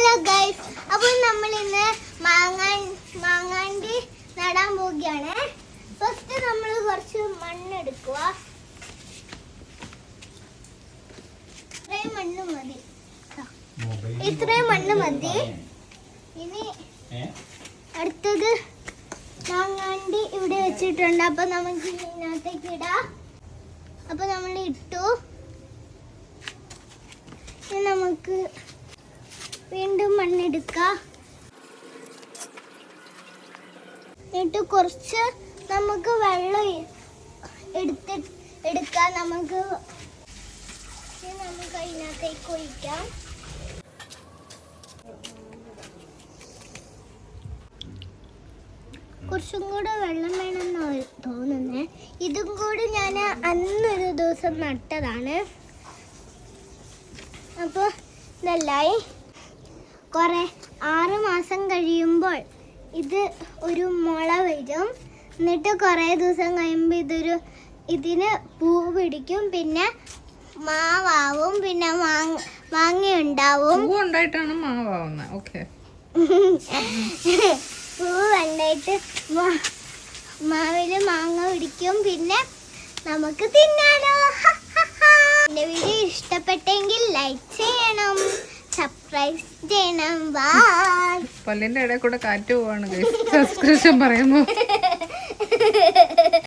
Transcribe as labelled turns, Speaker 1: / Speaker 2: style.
Speaker 1: Hello guys, അപ്പോൾ നമ്മൾ ഇന്ന് മാങ്ങാണ്ടി നടാൻ പോവുകയാണ്. ഫസ്റ്റ് നമ്മൾ കുറച്ച് മണ്ണെടുക്കുക. ഇത്രയും മണ്ണ് മതി. ഇനി അടുത്തത് മാങ്ങാണ്ടി ഇവിടെ വെച്ചിട്ടുണ്ട്. അപ്പൊ നമുക്ക് ഇതിനകത്തേക്ക് ഇടാം. അപ്പൊ നമ്മൾ ഇട്ടു. ഇനി നമുക്ക് വീണ്ടും മണ്ണെടുക്കാം. എന്നിട്ട് കുറച്ച് നമുക്ക് വെള്ളം എടുക്കാം. നമുക്ക് അതിനകത്തേക്ക് ഒഴിക്കാം. കുറച്ചും കൂടെ വെള്ളം വേണമെന്ന് തോന്നുന്നേ. ഇതും കൂടി ഞാൻ അന്നൊരു ദിവസം നട്ടതാണ്. അപ്പോൾ ഇതല്ലായി കുറേ 6 മാസം കഴിയുമ്പോൾ ഇത് ഒരു മുള വരും. എന്നിട്ട് കുറേ ദിവസം കഴിയുമ്പോൾ ഇതിന് പൂ പിടിക്കും. പിന്നെ മാവാവും. പിന്നെ മാങ്ങ ഉണ്ടാവും.
Speaker 2: ഉണ്ടായിട്ടാണ് മാവാവുന്നത്. ഓക്കെ.
Speaker 1: പൂവ് ഉണ്ടായിട്ട് മാവില് മാങ്ങ പിടിക്കും. പിന്നെ നമുക്ക് തിന്നാലോ. എൻ്റെ വീഡിയോ ഇഷ്ടപ്പെട്ടെങ്കിൽ ലൈക്ക് ചെയ്യണം, സബ്സ്ക്രൈബ് ചെയ്യണം. ബൈ.
Speaker 2: പല്ലിന്റെ ഇടയിൽ കൂടെ കാറ്റ് പോവാണ് സബ്സ്ക്രിപ്ഷൻ പറയുമ്പോ.